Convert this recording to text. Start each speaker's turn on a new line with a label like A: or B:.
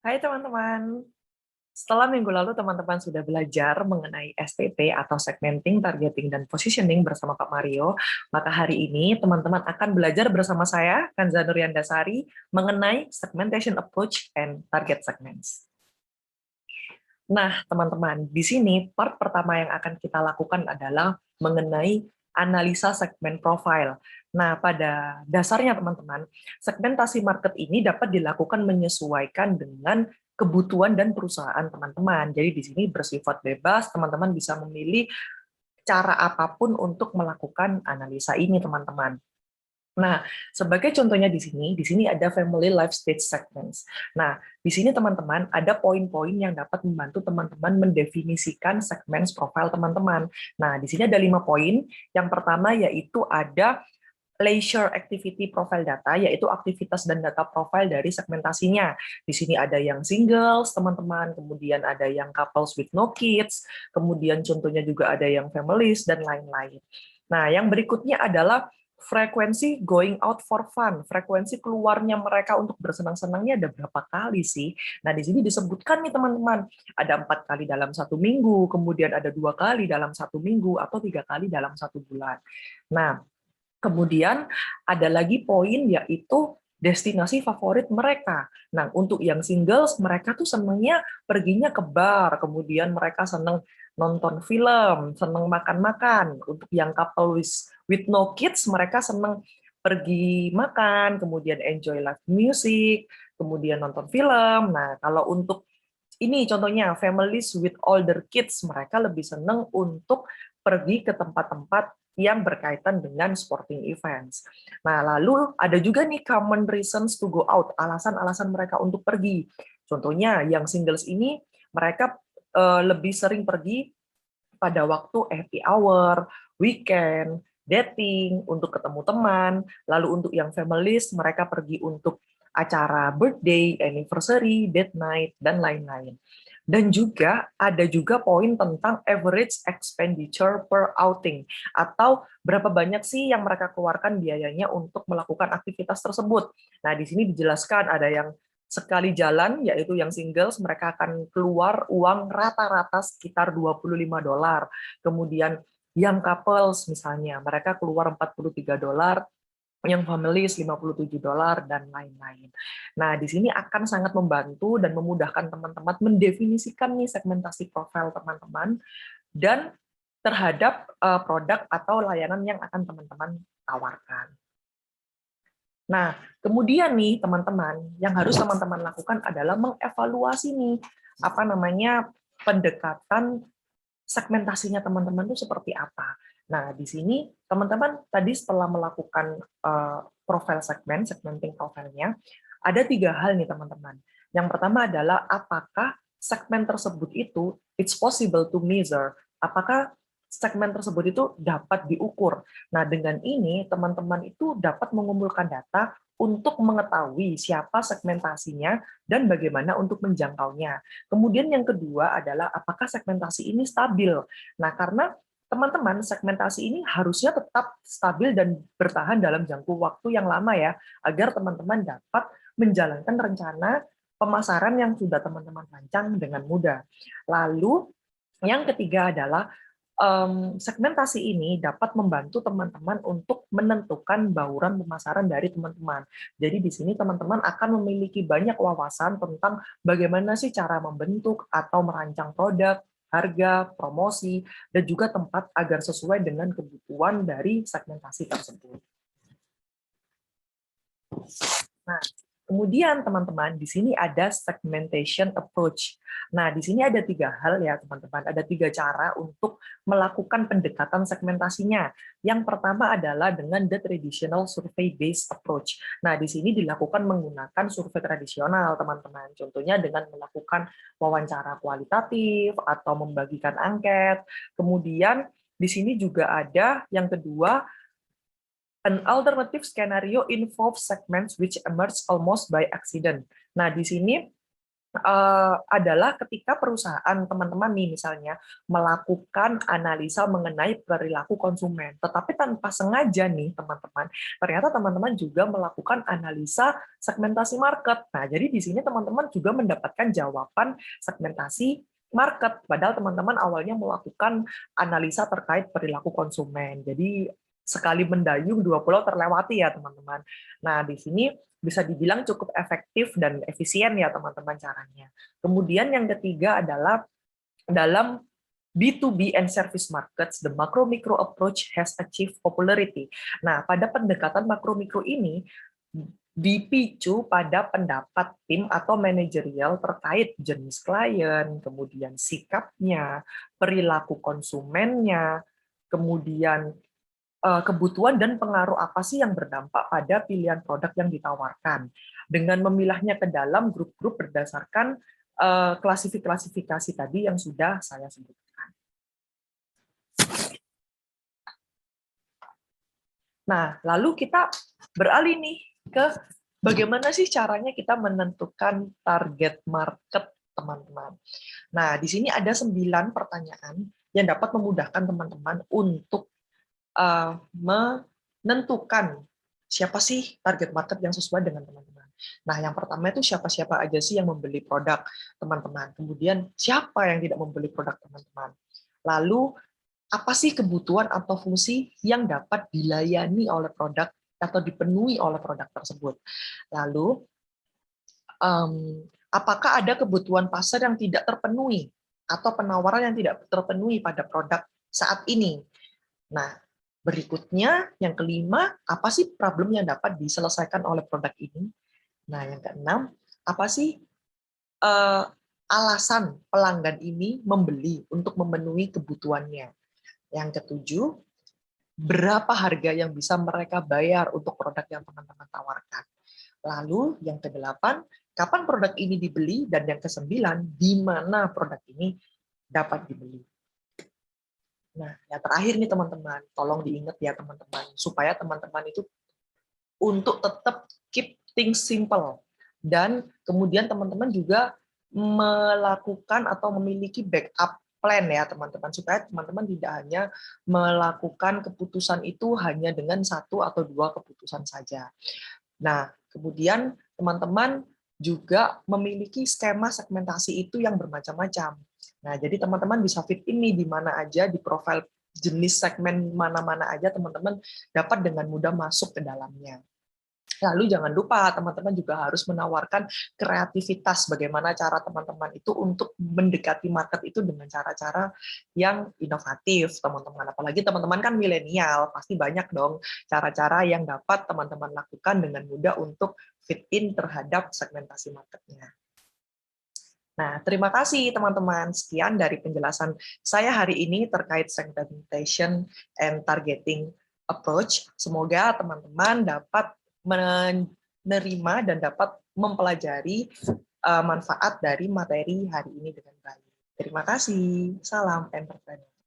A: Hai teman-teman, setelah minggu lalu teman-teman sudah belajar mengenai STP atau Segmenting, Targeting, dan Positioning bersama Pak Mario, maka hari ini teman-teman akan belajar bersama saya, Kanza Nuriandasari, mengenai Segmentation Approach and Target Segments. Nah, teman-teman, di sini part pertama yang akan kita lakukan adalah mengenai analisa segmen profile. Nah, pada dasarnya teman-teman, segmentasi market ini dapat dilakukan menyesuaikan dengan kebutuhan dan perusahaan teman-teman. Jadi di sini bersifat bebas, teman-teman bisa memilih cara apapun untuk melakukan analisa ini, teman-teman. Nah, sebagai contohnya di sini ada family life stage segments. Nah, di sini teman-teman ada poin-poin yang dapat membantu teman-teman mendefinisikan segmen profile teman-teman. Nah, di sini ada 5 poin. Yang pertama yaitu ada leisure activity profile data, yaitu aktivitas dan data profile dari segmentasinya. Di sini ada yang singles, teman-teman, kemudian ada yang couples with no kids, kemudian contohnya juga ada yang families, dan lain-lain. Nah, yang berikutnya adalah frekuensi going out for fun, frekuensi keluarnya mereka untuk bersenang-senangnya ada berapa kali sih? Nah, di sini disebutkan nih teman-teman, ada 4 kali dalam 1 minggu, kemudian ada 2 kali dalam 1 minggu, atau 3 kali dalam 1 bulan. Nah, kemudian ada lagi poin yaitu destinasi favorit mereka. Nah, untuk yang singles, mereka tuh senangnya perginya ke bar, kemudian mereka senang nonton film, senang makan-makan. Untuk yang couple with no kids, mereka senang pergi makan, kemudian enjoy live music, kemudian nonton film. Nah, kalau untuk ini contohnya families with older kids, mereka lebih senang untuk pergi ke tempat-tempat yang berkaitan dengan sporting events. Nah, lalu ada juga nih common reasons to go out, alasan-alasan mereka untuk pergi. Contohnya yang singles ini mereka lebih sering pergi pada waktu happy hour, weekend, dating, untuk ketemu teman. Lalu untuk yang families, mereka pergi untuk acara birthday, anniversary, date night, dan lain-lain. Dan juga ada juga poin tentang average expenditure per outing, atau berapa banyak sih yang mereka keluarkan biayanya untuk melakukan aktivitas tersebut. Nah, di sini dijelaskan ada yang sekali jalan, yaitu yang singles, mereka akan keluar uang rata-rata sekitar $25. Kemudian yang couples misalnya, mereka keluar $43, yang families $57, dan lain-lain. Nah, di sini akan sangat membantu dan memudahkan teman-teman mendefinisikan nih segmentasi profil teman-teman dan terhadap produk atau layanan yang akan teman-teman tawarkan. Nah, kemudian nih teman-teman, yang harus teman-teman lakukan adalah mengevaluasi nih apa namanya pendekatan segmentasinya teman-teman itu seperti apa. Nah, di sini teman-teman tadi setelah melakukan profil segmenting profilnya, ada 3 hal nih teman-teman. Yang pertama adalah apakah segmen tersebut itu it's possible to measure, apakah segmen tersebut itu dapat diukur. Nah, dengan ini teman-teman itu dapat mengumpulkan data untuk mengetahui siapa segmentasinya dan bagaimana untuk menjangkaunya. Kemudian yang kedua adalah apakah segmentasi ini stabil. Nah, karena teman-teman segmentasi ini harusnya tetap stabil dan bertahan dalam jangka waktu yang lama ya, agar teman-teman dapat menjalankan rencana pemasaran yang sudah teman-teman rancang dengan mudah. Lalu yang ketiga adalah segmentasi ini dapat membantu teman-teman untuk menentukan bauran pemasaran dari teman-teman. Jadi di sini teman-teman akan memiliki banyak wawasan tentang bagaimana sih cara membentuk atau merancang produk, harga, promosi, dan juga tempat agar sesuai dengan kebutuhan dari segmentasi tersebut. Nah, kemudian teman-teman, di sini ada segmentation approach. Nah, di sini ada 3 hal ya teman-teman, ada 3 cara untuk melakukan pendekatan segmentasinya. Yang pertama adalah dengan the traditional survey-based approach. Nah, di sini dilakukan menggunakan survei tradisional, teman-teman. Contohnya dengan melakukan wawancara kualitatif atau membagikan angket. Kemudian di sini juga ada yang kedua, an alternative scenario involves segments which emerge almost by accident. Nah, di sini adalah ketika perusahaan teman-teman nih misalnya melakukan analisa mengenai perilaku konsumen, tetapi tanpa sengaja nih teman-teman, ternyata teman-teman juga melakukan analisa segmentasi market. Nah, jadi di sini teman-teman juga mendapatkan jawaban segmentasi market, padahal teman-teman awalnya melakukan analisa terkait perilaku konsumen. Jadi sekali mendayung dua pulau terlewati ya teman-teman. Nah, di sini bisa dibilang cukup efektif dan efisien ya teman-teman caranya. Kemudian yang ketiga adalah dalam B2B and service markets, the macro-micro approach has achieved popularity. Nah, pada pendekatan makro-mikro ini dipicu pada pendapat tim atau manajerial terkait jenis klien, kemudian sikapnya, perilaku konsumennya, kemudian kebutuhan dan pengaruh apa sih yang berdampak pada pilihan produk yang ditawarkan. Dengan memilahnya ke dalam grup-grup berdasarkan klasifikasi tadi yang sudah saya sebutkan. Nah, lalu kita beralih nih ke bagaimana sih caranya kita menentukan target market, teman-teman. Nah, di sini ada 9 pertanyaan yang dapat memudahkan teman-teman untuk menentukan siapa sih target market yang sesuai dengan teman-teman. Nah, yang pertama itu siapa-siapa aja sih yang membeli produk teman-teman. Kemudian siapa yang tidak membeli produk teman-teman. Lalu apa sih kebutuhan atau fungsi yang dapat dilayani oleh produk atau dipenuhi oleh produk tersebut. Lalu apakah ada kebutuhan pasar yang tidak terpenuhi atau penawaran yang tidak terpenuhi pada produk saat ini. Nah, berikutnya, yang kelima, apa sih problem yang dapat diselesaikan oleh produk ini? Nah, yang keenam, apa sih alasan pelanggan ini membeli untuk memenuhi kebutuhannya? Yang ketujuh, berapa harga yang bisa mereka bayar untuk produk yang teman-teman tawarkan? Lalu, yang kedelapan, kapan produk ini dibeli? Dan yang kesembilan, di mana produk ini dapat dibeli? Nah, yang terakhir nih teman-teman, tolong diingat ya teman-teman, supaya teman-teman itu untuk tetap keep things simple. Dan kemudian teman-teman juga melakukan atau memiliki backup plan ya teman-teman, supaya teman-teman tidak hanya melakukan keputusan itu hanya dengan satu atau dua keputusan saja. Nah, kemudian teman-teman juga memiliki skema segmentasi itu yang bermacam-macam. Nah, jadi teman-teman bisa fit ini di mana aja, di profil jenis segmen mana-mana aja teman-teman dapat dengan mudah masuk ke dalamnya. Lalu jangan lupa teman-teman juga harus menawarkan kreativitas bagaimana cara teman-teman itu untuk mendekati market itu dengan cara-cara yang inovatif, teman-teman. Apalagi teman-teman kan milenial, pasti banyak dong cara-cara yang dapat teman-teman lakukan dengan mudah untuk fit in terhadap segmentasi marketnya. Nah, terima kasih teman-teman. Sekian dari penjelasan saya hari ini terkait segmentation and targeting approach. Semoga teman-teman dapat menerima dan dapat mempelajari manfaat dari materi hari ini dengan baik. Terima kasih. Salam entrepreneur.